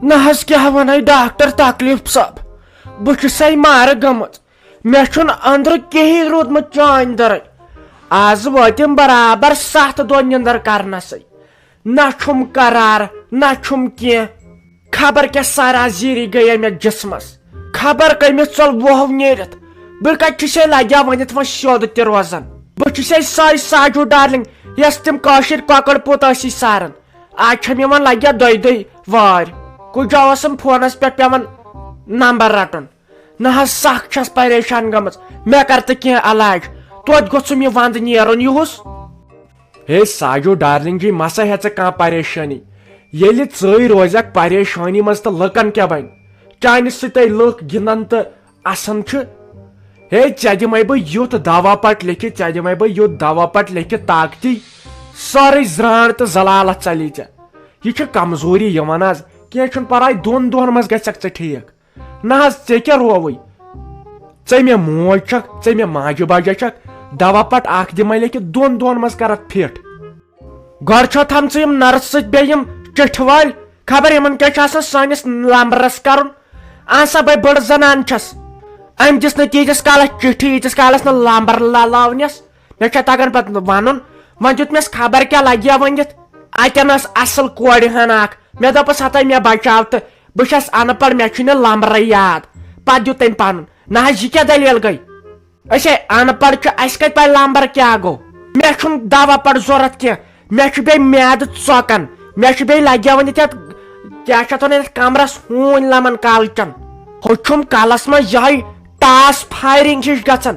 نہس کیا one doctor تکلیف صاحب بہٕ مار گمت مے چھُن اندر کہی روٗدمُت چانہِ درے آز وٲتِم برابر 7 دۄہ نِندر کرنسے نہ چھُم قرار نہ چھُم کینٛہہ خبر کیٛاہ سرازیٖری گٔیے مےٚ جسمس خبر کٔمِس ژوٚل وُہ نیٖرِتھ بہٕ کتہِ چھُسے لگیا ؤنِتھ وۄنۍ سیوٚد تہِ روزان بہٕ چھُسے سۄے ساجوٗ ڈارلنگ یۄس تِم کٲشِر کۄکر پوٗت ٲسی ساران آز چھم یِوان لگیا دۄیہِ وارِ کُجا اوسُم فونس پٮ۪ٹھ پیوان نمبر رٹُن نہ حظ سخ چھس پریشان گٔمٕژ مےٚ کر تہٕ کینٛہہ علاج توتہِ گوٚژھُم یہِ ونٛدٕ نیرُن یِہُس ہے ساجوٗ ڈارلنگ جی مسا ہے ژےٚ کانٛہہ پریشٲنی ییٚلہِ ژٕے روزکھ پریشٲنی منٛز تہٕ لُکن کیٛاہ بنہِ چانہِ سۭتۍ لُکھ گِنٛدان تہٕ اسان چھِ ہے ژےٚ دِمے بہٕ یُتھ دوا پٹ لیکھِتھ ژےٚ دِمے بہٕ یُتھ دوا پٹ لیکھِتھ طاقتی سورُے زرانٛڈ تہٕ زلالت ژلی ژےٚ یہ چھِ کمزوری یِوان آز کینٛہہ چھُنہٕ پرواے 2 دۄہن منٛز گژھکھ ژٕ ٹھیٖک نہ حظ ژےٚ کیٛاہ رووٕے ژےٚ مےٚ موج چھکھ ژےٚ مےٚ ماجہِ باجہِ چھکھ دوا پٹ اکھ دِمے لیکھِتھ 2 دۄہن منٛز کرکھ فٹ گۄڈٕ چھو تھامژٕ یِم نرس سۭتۍ بیٚیہِ یِم چِٹھِ وٲلۍ خبر یِمن کیٛاہ چھُ آسان سٲنِس لمبرس کرُن آسا بے بٔڑ زنان چھس امہِ دِس نہٕ تیٖتِس کالس چِٹھِ ییٖتِس کالس نہٕ لمبر لاونس مےٚ چھا تگان پتہٕ ونُن وۄنۍ دیُت مےٚ خبر کیٛاہ لگیا ؤنِتھ اتٮ۪ن ٲس اصل کورِ ہن اکھ مےٚ دوٚپُس ہتاے مےٚ بچاو تہٕ بہٕ چھس ان پڑھ مےٚ چھُ نہٕ لمبرے یاد پتہٕ دیُت تٔمۍ پنُن نہ حظ یہِ کیٛاہ دلیل گٔے أسے ان پڑھ چھُ اسہِ کتہِ پاے لمبر کیٛاہ گوٚو مےٚ چھُنہٕ دوا پٹ ضروٗرت کینٛہہ مےٚ چھُ بیٚیہِ میادٕ ژۄکان مےٚ چھُ بیٚیہِ لگیا ؤنِتھ یتھ کیٛاہ چھِ اتھ ونان یتھ کمرس ہوٗنۍ لمن کالچن ہُہ چھُم کلس منٛز یہے ٹاس فایرنگ ہِش گژھان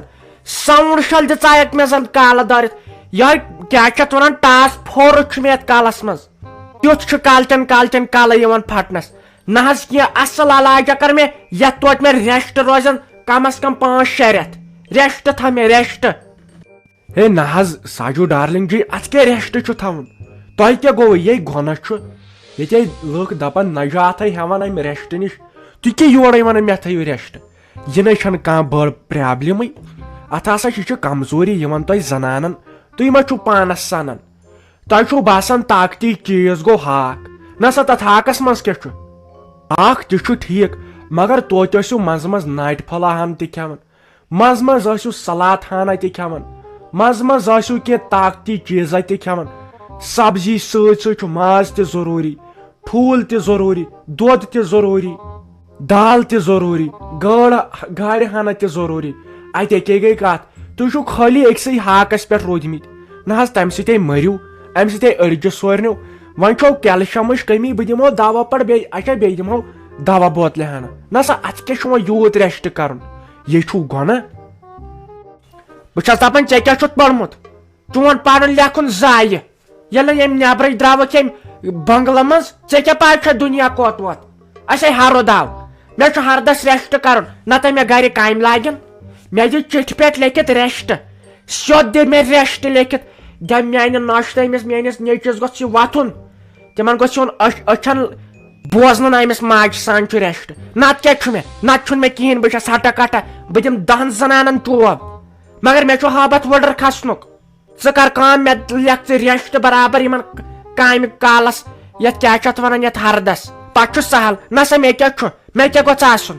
ساوُنڈ شل ژایکھ مےٚ زن کالہٕ دٲرِتھ یہے کیٛاہ چھِ اتھ ونان ٹاس فورٕ چھُ مےٚ یتھ کالس منٛز تیُتھ چھُ کالچن کالچن کالہٕ یِوان پھٹنس نہ حظ کینٛہہ اصل علاج کر مےٚ یتھ توتہِ مےٚ ریسٹ روزن کم از کم 5-6 رٮ۪تھ ریسٹ تھا مےٚ ریسٹ ہے نہ حظ ساجوٗ ڈارلنگ جی اتھ کیٛاہ ریسٹ چھُ تھاوُن تۄہہِ کیٛاہ گوٚوٕ یے گۄنہ چھُ ییٚتے لُکھ دپان نجاتھے ہٮ۪وان امہِ ریسٹ نِش تُہۍ کیٛاہ یورے ونان مےٚ تھٲیِو ریسٹ یہِ نَے چھنہٕ کانٛہہ بٔڑ پرابلمٕے اتھ ہسا چھِ کمزوری یِوان تۄہہِ زنانن تُہۍ ما چھُو پانس سنان تۄہہِ چھُو باسان طاقتی چیٖز گوٚو ہاکھ نہ سا تتھ ہاکس منٛز کیٛاہ چھُ ہاکھ تہِ چھُ ٹھیٖک مگر توتہِ ٲسِو منٛزٕ منٛزٕ ناٹہِ پھوٚلا ہن تہِ کھٮ۪وان منٛزٕ منٛزٕ ٲسِو سلات ہنا تہِ کھٮ۪وان منٛزٕ منٛزٕ ٲسِو کینٛہہ طاقتی چیٖزا تہِ کھٮ۪وان سبزی سۭتۍ سۭتۍ چھُ ماز تہِ ضروٗری ٹھوٗل تہِ ضروٗری دۄد تہِ ضروٗری دال تہِ ضروٗری گاڑِ ہنا تہِ ضروٗری اتہِ اکے گٔے کتھ تُہۍ چھِو خٲلی أکسٕے ہاکس پٮ۪ٹھ روٗدمٕتۍ نہ حظ تمہِ سۭتۍ مٔرِو امہِ سۭتۍ أڑجہِ سورنیو وۄنۍ چھو کیلشمٕچ کمی بہٕ دِمو دوا پٹ بیٚیہِ اچھا بیٚیہِ دِمو دوا بوتلہِ ہنا نہ سا اتھ کیٛاہ چھُ وۄنۍ یوٗت ریسٹ کرُن یے چھُو گۄنہ بہٕ چھس دپان ژےٚ کیٛاہ چھُتھ پوٚرمُت چون پرُن لیکھُن ضایہِ ییٚلہِ ییٚمہِ نٮ۪برٕے درٛاوکھ ییٚمہِ بنگلہٕ منٛز ژےٚ کیٛاہ پاے چھےٚ دُنیا کوٚت ووت اسے ہرُد آو مےٚ چھُ ہردس ریسٹ کرُن نتہٕ مےٚ گرِ کامہِ لاگن مےٚ دِ چِٹھِ پٮ۪ٹھ لیکھِتھ ریسٹ سیوٚد دِ مےٚ ریسٹ لیکھِتھ دپ میانہِ نۄش تٔمِس میٲنِس نیٚچوِس گوٚژھ یہِ وۄتھُن تِمن گوٚژھ یُن أچھن بوزنہٕ أمِس ماجہِ سان چھُ ریسٹ نتہٕ کیٛاہ چھُ مےٚ نتہٕ چھُنہٕ مےٚ کہیٖنۍ بہٕ چھس ہٹا کٹا بہٕ دِمہٕ 10 زنانن ٹوب مگر مےٚ چھُ ہٲبتھ وٕڈٕر کھسنُک ژٕ کر کٲم مےٚ لیکھ ژٕ ریسٹ برابر یِمن کامہِ کالس یتھ کیٛاہ چھِ اتھ ونان یتھ ہردس پتہٕ چھُ سہل نہ سا مےٚ کیٛاہ چھُ مےٚ کیٛاہ گوٚژھ آسُن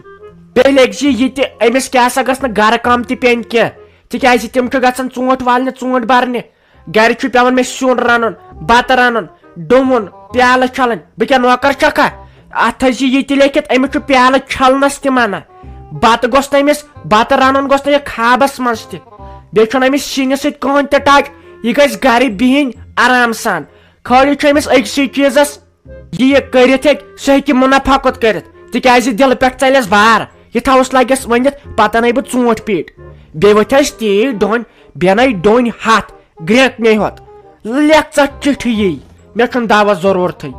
بیٚیہِ لیکھِ زِ یہِ تہِ أمِس کیٛاہ سا گٔژھ نہٕ گرٕ کٲم تہِ پیٚنۍ کینٛہہ تِکیٛازِ تِم چھِ گژھان ژوٗنٛٹھۍ والنہِ ژوٗنٛٹھۍ برنہِ گرِ چھُ پیوان مےٚ سیُن رنُن بتہٕ رنُن ڈوٗمُن پیالہٕ چھلٕنۍ بہٕ کیٛاہ نوکر چھکھا اتھ تھٲیزِ یہِ تہِ لیکھِتھ أمِس چھُ پیالہٕ چھلنس تہِ منع بتہٕ گوٚژھ نہٕ أمِس بتہٕ رنُن گوٚژھ نہٕ یہِ خابس منٛز تہِ بیٚیہِ چھُنہٕ أمِس سِنِس سۭتۍ کٕہٕنۍ تہِ ٹچ یہِ گژھِ گرِ بِہِنۍ آرام سان خٲلی چھُ أمِس أکسٕے چیٖزس یہِ کٔرِتھ ہیٚکہِ سُہ ہیٚکہِ مُنافعت کٔرِتھ تِکیٛازِ دِلہٕ پٮ۪ٹھ ژَلٮ۪س بار یہِ تھاوُس لگٮ۪س ؤنِتھ پتہٕ اَنَے بہٕ ژوٗنٛٹھۍ پیٖٹ بیٚیہِ ؤتھۍ اَسہِ تیٖتۍ ڈوٚنۍ بیٚیہِ اَنَے ڈوٚنۍ 100 گرٛٮ۪کھ ہوت لیکھ ژٕ چِٹھِ یی مےٚ چھُنہٕ دوا ضروٗرتھٕے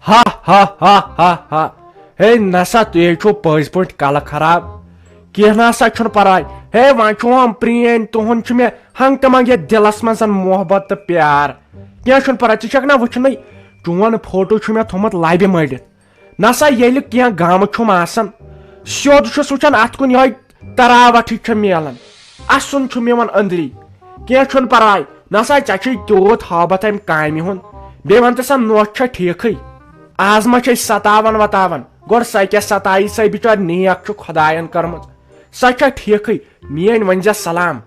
ہا ہا ہا ہا ہا ہے نہ سا تُہۍ چھُو پٔزۍ پٲٹھۍ کلہٕ خراب کینٛہہ نہ سا چھُنہٕ پرواے ہے وۄنۍ چھُ ہم پرٛٲنۍ تُہُنٛد چھُ مےٚ ہنٛگتہٕ منٛگہٕ یتھ دِلس منٛز محبت تہٕ پیار کینٛہہ چھُنہٕ پرواے ژٕ چھکھ نہ وٕچھنٕے چون فوٹو چھُ مےٚ تھوٚمُت لبہِ مٔڑِتھ نہ سا ییٚلہِ کینٛہہ گامہٕ چھُم آسان سیوٚد چھُس وٕچھان اتھ کُن یہے تراوٹھ چھِ میلان اسُن چھُم یِوان أنٛدری کینٛہہ چھُنہٕ پرواے نہ سا ژےٚ چھُے تیوٗت ہٲبتھ امہِ کامہِ ہُنٛد بیٚیہِ ون تہٕ سا نوٚش چھا ٹھیٖکھٕے آز ما چھِ أسۍ ستاون وتاون گۄڈٕ سۄ کیٛاہ ستایی سۄ بِچٲر نیک چھُ خۄدایَن کٔرمٕژ سۄ چھےٚ ٹھیٖکھٕے میٲنۍ ؤنۍ سلام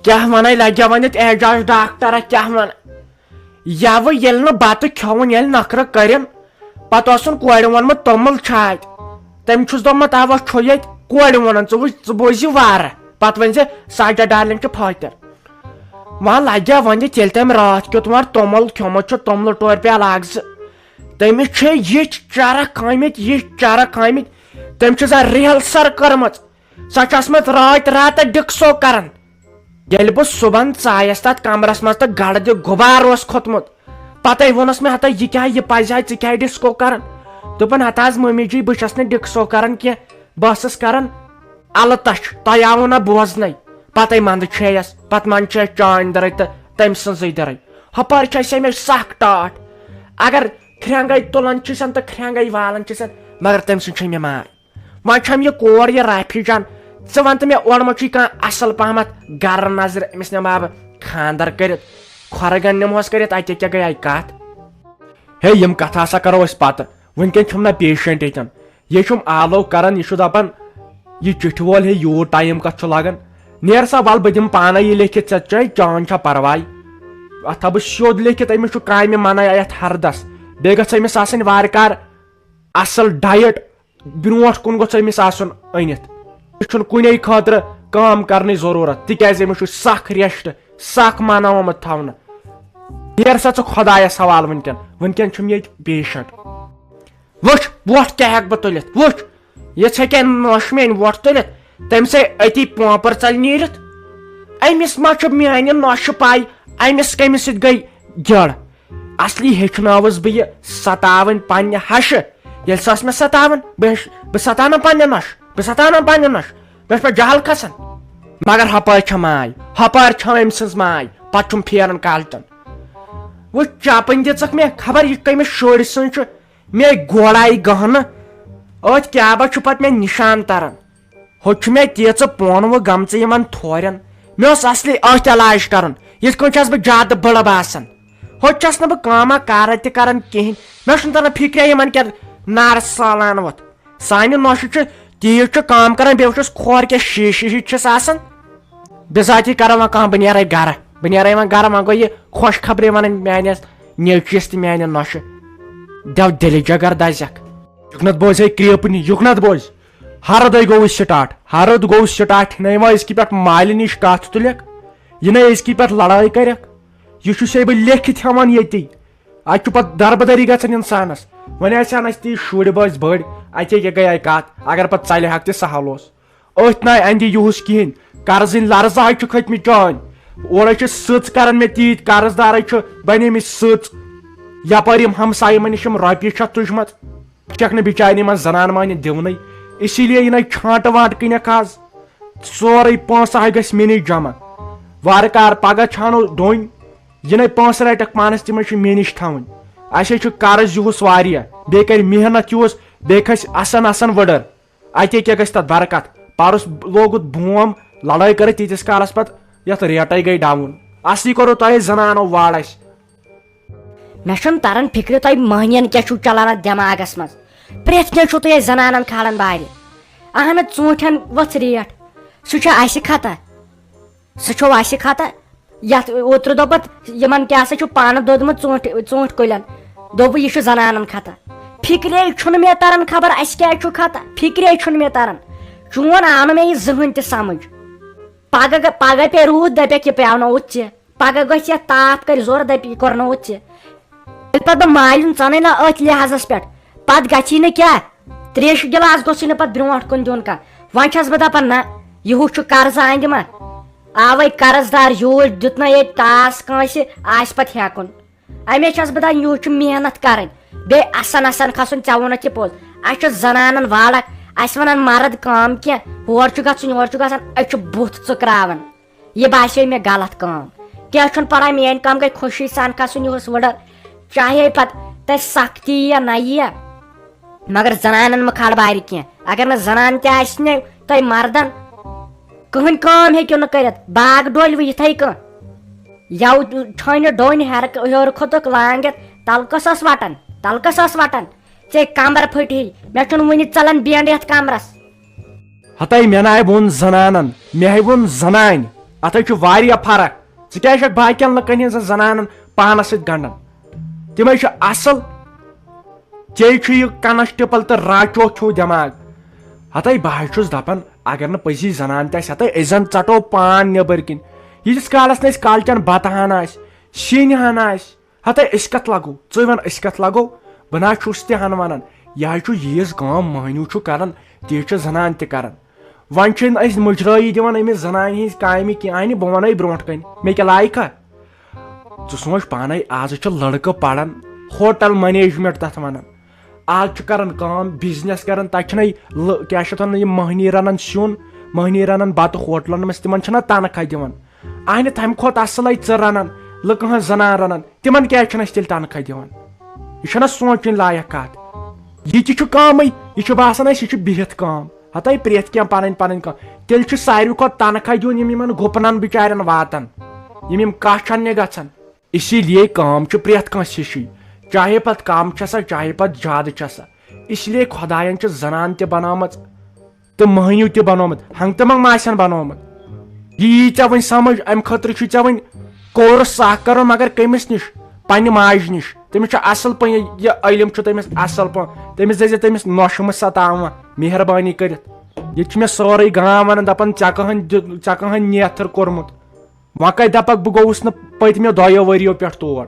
کیٛاہ ونے لگیا ونِتھ اعجاز ڈاکٹرا کیٛاہ ون یوٕ ییٚلہِ نہٕ بتہٕ کھیوٚوُن ییٚلہِ نخرٕ کٔرِن پتہٕ اوسُن کورِ ووٚنمُت توٚمُل چھاتہِ تٔمۍ چھُس دوٚپمُت اوا چھُ ییٚتہِ کورِ ووٚنُن ژٕ وٕچھ ژٕ بوٗزِ وارہ پتہٕ ؤنۍ زِ ساجا ڈارلنگ چھِ فٲطر وۄنۍ لگیا ونِتھ ییٚلہِ تٔمۍ راتھ کیُتھ وۄنۍ توٚمُل کھیوٚمُت چھُ توٚملہٕ ٹورِ پیالہٕ اکھ زٕ تٔمِس چھِ یِتھۍ چرکھ آمٕتۍ تٔمۍ چھِ سۄ ریہلسر کٔرمٕژ سۄ چھِ ٲسمٕژ راتہٕ ڈِکسو کران ییٚلہِ بہٕ صبحن ژایس تتھ کمرس منٛز تہٕ گڑدِ غُبار اوس کھوٚتمُت پتے ووٚنُس مےٚ ہتا یہِ کیٛاہ یہِ پزِ ہا ژٕ کیٛاہ ڈِسکو کران دوٚپُن ہتا حظ مٔمی جی بہٕ چھس نہٕ ڈِکسو کران کینٛہہ بہٕ ٲسٕس کران الہٕ تش تۄہہِ آوُ نہ بوزنے پتے منٛدٕ چھیٚیس پتہٕ منٛزٕ چھِ أسۍ چانہِ درٕے تہٕ تٔمۍ سٕنٛزٕے درٕے ہُپٲرۍ چھِ أسۍ أمِس سکھ ٹاٹھ اگر کھرٛینٛگے تُلان چھِسن تہٕ کھرٛینٛگے والان چھِسن مگر تٔمۍ سٕنٛز چھِ مےٚ ماے وۄنۍ چھم یہِ کور یہِ رافی جان ژٕ ون تہٕ مےٚ اورٕ ما چھُے کانٛہہ اصل پہمتھ گرٕ نظرِ أمِس نِمہٕ بہٕ خانٛدر کٔرِتھ کھۄرگن نِمہوس کٔرِتھ اتے کیٛاہ گٔیے کتھ ہے یِم کتھ ہسا کرو أسۍ پتہٕ وُنکیٚن چھُم نہ پیشنٹ ییٚتٮ۪ن یہِ چھُم آلو کران یہِ چھُ دپان یہِ چِٹھِ وول ہے یوٗت ٹایم کتھ چھُ لگان نیر سا ول بہٕ دِمہٕ پانے یہِ لیکھِتھ ژےٚ چے چان چھا پرواے اتھ تھاو بہٕ سیوٚد لیکھِتھ أمِس چھُ کامہِ مناے یتھ ہردس بیٚیہِ گژھِ أمِس آسٕنۍ وارٕ کار اصل ڈایٹ برونٛٹھ کُن گوٚژھ أمِس آسُن أنِتھ یہِ چھُنہٕ کُنے خٲطرٕ کٲم کرنٕچ ضروٗرت تِکیازِ أمِس چھُ سکھ ریسٹ سکھ مناومُت تھاونہٕ نیر سا ژٕ خۄدایس حوالہٕ وُنکیٚن چھُم ییٚتہِ پیشنٹ وٕچھ وۄٹھ کیٛاہ ہٮ۪کہٕ بہٕ تُلِتھ وٕچھ یِژھ ہٮ۪کہِ نوش میٲنۍ وۄٹھ تُلِتھ تٔمۍ سٕے أتی پونٛپر ژلہِ نیٖرِتھ أمِس ما چھُ میانہِ نوشہِ پاے أمِس کٔمِس سۭتۍ گٔے جڑ اصلی ہیٚچھنٲوٕس بہٕ یہِ ستاوٕنۍ پننہِ ہشہِ ییٚلہِ سۄ ٲس مےٚ ستاوان بہٕ ستاونہٕ پننہِ نۄش مےٚ چھُ پتہٕ جہل کھسان مگر ہپٲرۍ چھےٚ ماے ہپٲرۍ چھم أمۍ سٕنٛز ماے پتہٕ چھُم پھیران کالچن وۄنۍ چپٕنۍ دِژکھ مےٚ خبر یہِ کٔمِس شُرۍ سٕنٛز چھُ مے گوڑاے گہنہٕ أتھۍ کیبس چھُ پتہٕ مےٚ نشان تران ہُہ چھُ مےٚ تیٖژٕ پونوٕ گمژٕ یِمن تھورٮ۪ن مےٚ اوس اصلی أتھۍ علاج کرُن یِتھ کٔنۍ چھس بہٕ زیادٕ بٕڑٕ باسان ہوٚتہِ چھس نہٕ بہٕ کٲما کارا تہِ کران کہیٖنۍ مےٚ چھُنہٕ تران فِکرے یِمن کیٛاہ نارٕ سالان وۄتھ سانہِ نوشہِ چھُ تیٖژ چھُ کٲم کران بیٚیہِ وٕچھُس کھور کیٛاہ شیٖشہِ ہِش چھِس آسان بِذاتی کرو وۄنۍ کٲم بہٕ نیرے گرٕ وۄنۍ گوٚو یہِ خۄش خبرِ ونٕنۍ میانِس نیچوِس تہِ میانہِ نوشہِ دٮ۪و دِلہِ جگر دزٮ۪کھ یُکنت بوز ہے کرٛیپنہِ یُکنت بوز ہردے گوٚو سٹاٹ ہِنَے وۄنۍ أزکہِ پٮ۪ٹھ مالہِ نِش کتھ تُلکھ یِنَے أزکہِ پٮ۪ٹھ لڑٲے کرکھ یہِ چھُسے بہٕ لیکھِتھ ہٮ۪وان ییٚتی اتہِ چھُ پتہٕ دربدری گژھان انسانس وۄنۍ آسہِ ہن اسہِ تی شُرۍ بٲژ بٔڑۍ اتے کیٛاہ گٔیے کتھ اگر پتہٕ ژلہِ ہاکھ تہِ سہل اوس أتھۍ ناے اندِ یِہُس کہیٖنۍ قرضٕنۍ لرزٕ آے چھِ کھٔتمٕتۍ چٲنۍ اورے چھِ سٕژ کران مےٚ تیٖتۍ قرض دارے چھُ بنیمٕتۍ سٕژ یپٲرۍ یِم ہمسایہِ یِمن نِش یِم رۄپیہِ چھکھ تُجمژ چھکھ نہٕ بچارِ یِمن زنان مانہِ دِونٕے اسی لیے یِنَے چھانٹہٕ وانٹہٕ کٕنیکھ آز سورُے پونٛسہٕ ہا گژھِ مےٚ نِش جمع وارٕ کار پگہہ چھانو ڈوٚنۍ یِنَے پونٛسہٕ رٹکھ پانس تِمے چھِ مےٚ نِش تھاوٕنۍ اسے چھُ قرض یِہُس واریاہ بیٚیہِ کرِ محنت یِہُس بیٚیہِ کھسہِ اَسان وٕڈٕر اتے کیٛاہ گژھِ تتھ برکت پرُس لوگُت بوم لڑٲے کٔرِتھ تیٖتِس کالس پتہٕ یتھ ریٹے گٔے ڈاوُن اصلی کوٚروٕ تۄہہِ زنانو واڑ اسہِ مےٚ چھُنہٕ تران فِکرِ تۄہہِ مٔہنِین کیٛاہ چھُو چلان اتھ دٮ۪ماغس منٛز پرٛٮ۪تھ کینٛہہ چھُو تُہۍ اَسہِ زنانن کھالان بارِ اہن ژوٗنٛٹھٮ۪ن ؤژھ ریٹ سُہ چھُ اسہِ کھتا یتھ اوترٕ دوٚپ پتہٕ یِمن کیٛاہ سا چھُ پانہٕ دوٚدمُت ژوٗنٛٹھۍ کُلٮ۪ن دوٚپُن یہِ چھُ زنانن کھتا فِکرے چھُنہٕ مےٚ تران خبر اسہِ کیٛازِ چھُ کھتا فِکرے چھُنہٕ مےٚ تران چون آو نہٕ مےٚ یہِ زٕہٕنۍ تہِ سمجھ پگہہ پیٚیہِ روٗد دپیکھ یہِ پیٛاونووُتھ ژےٚ پگہہ گژھِ یتھ تاپھ کرِ زورٕ دپہِ یہِ کوٚرنووُتھ ژےٚ ییٚلہِ پتہٕ بہٕ مالِن ژَنٕے نہ أتھۍ لحاظس پٮ۪ٹھ پتہٕ گژھی نہٕ کیٛاہ تریشہِ گِلاس گوٚژھُے نہٕ پتہٕ برونٛٹھ کُن دیُن کانٛہہ وۄنۍ چھس بہٕ دپان نہ یِہُس چھُ قرضہٕ اندِ ما آوے قرض دار یوٗرۍ دیُت نہ ییٚتہِ ٹاس کٲنٛسہِ آسہِ پتہٕ ہٮ۪کُن امے چھس بہٕ دپان یِہُس چھُ محنت کرٕنۍ بیٚیہِ اَسان کھسُن ژےٚ ووٚنُتھ یہِ پوٚز اسہِ چھُ زنانن واڑکھ اسہِ ونان مرد کٲم کینٛہہ ہور چھُ گژھُن یور چھُ گژھان أسۍ چھِ بُتھ ژٕکراوان یہِ باسے مےٚ غلط کٲم کینٛہہ چھُنہٕ پرواے میٲنۍ کٲم گٔے خوشی سان کھسُن یِہُس وٕڈٕر چاہے پتہٕ تتہِ سختی یا نہ یِیہِ مگر زنانن مہٕ کھال بارِ کینٛہہ اگر نہٕ زنان تہِ آسہِ نہٕ تۄہہِ مردن کٕہٕنۍ کٲم ہیٚکِو نہٕ کٔرِتھ باغ ڈولوٕ یِتھے کٔنۍ یَوٕ چھٲنہِ ڈوٚنۍ ہیٚرِ کھوٚتُکھ لانگِتھ تلہٕ کۄس ٲس وٹان تلکس ٲس وٹان ژے کمبر پھٹی مےٚ چھُنہٕ وُنہِ ژلان بینٛڈ یتھ کمرس ہتاے مےٚ ناے ووٚن زنانن مےٚ ہے ووٚن زنانہِ اتھ چھُ واریاہ فرق ژٕ کیٛازِ چھکھ باقین لُکن ہٕنٛزن زنانن پانس سۭتۍ گنڈان تِمے چھِ اصل ژےٚ چھُ یہِ کنسٹیبل تہٕ راچو چھُو دٮ۪ماغ ہتاے بہٕ حظ چھُس دپان اگر نہٕ پٔزی زنان تہِ آسہِ ہتاے أسۍ زن ژٹو پان نیبر کِنۍ ییٖتِس کالس نہٕ أسۍ کالچن بتہٕ ہن آسہِ سِنۍ ہن آسہِ ہتاے أسۍ کتھ لگو ژٕ ون أسۍ کتھ لگو بہٕ نہ چھُس تہِ ہن ونان یہِ حظ چھُ ییٖژ کٲم مٔہنیوٗ چھُ کران تی چھِ زنان تہِ کران وۄنۍ چھِنہٕ أسۍ مُجرٲیی دِوان أمِس زنانہِ ہِنٛز کامہِ کینٛہہ بہٕ ونَے برونٛٹھ کَنہِ مےٚ کیٛاہ لایکھا ژٕ سونٛچ پانے آز چھِ لڑکہٕ پران ہوٹل مینیجمنٹ تتھ ونان آز چھُ کران کٲم بِزنس کران تتہِ چھِنَے کیٛاہ چھِ اتھ ونان یِم مٔہنی رنان سیُن مٔہنی رنان بتہٕ ہوٹلن منٛز تِمن چھِنہ تنخاہ دِوان اہنہِ تمہِ کھۄتہٕ اصلے ژٕ رنان لُکہٕ ہٕنٛز زنان رنان تِمن کیٛازِ چھِنہٕ أسۍ تیٚلہِ تنخاہ دِوان یہِ چھنہ سونٛچٕنۍ لایق کتھ یہِ تہِ چھُ کٲمٕے یہِ چھُ باسان اسہِ یہِ چھُ بِہِتھ کٲم ہتاے پرٛٮ۪تھ کینٛہہ پنٕنۍ پنٕنۍ کٲم تیٚلہِ چھُ ساروی کھۄتہٕ تنخاہ دیُن یِم یِمن گُپنن بِچارٮ۪ن واتان یِم کچھ اننہِ گژھان اسی لیے کٲم چھِ پرٛٮ۪تھ کٲنٛسہِ ہِشی چاہے پتہٕ کم چھسا چاہے پتہٕ زیادٕ چھسا اس لیے خۄداین چھِ زنان تہِ بنٲمٕژ تہٕ مٔہنیوٗ تہِ بنومُت ہنٛگ تہٕ منٛگ ما آسن بنومُت یہِ یی ژےٚ وۄنۍ سمجھ امہِ خٲطرٕ چھُ ژےٚ وۄنۍ کورس اکھ کرُن مگر کٔمِس نِش پننہِ ماجہِ نِش تٔمِس چھُ اصل پٲٹھۍ یہِ علم چھُ تٔمِس اصل پٲٹھۍ تٔمِس دٔزِ تٔمِس نۄشہِ مہٕ ستاوان مہربٲنی کٔرِتھ ییٚتہِ چھُ مےٚ سورُے گام ونان دپان ژےٚ کٕہٕنۍ نیتھر کوٚرمُت وۄنۍ کتہِ دپکھ بہٕ گوٚوُس نہٕ پٔتمہِ 2 ؤرۍیو پٮ۪ٹھ تور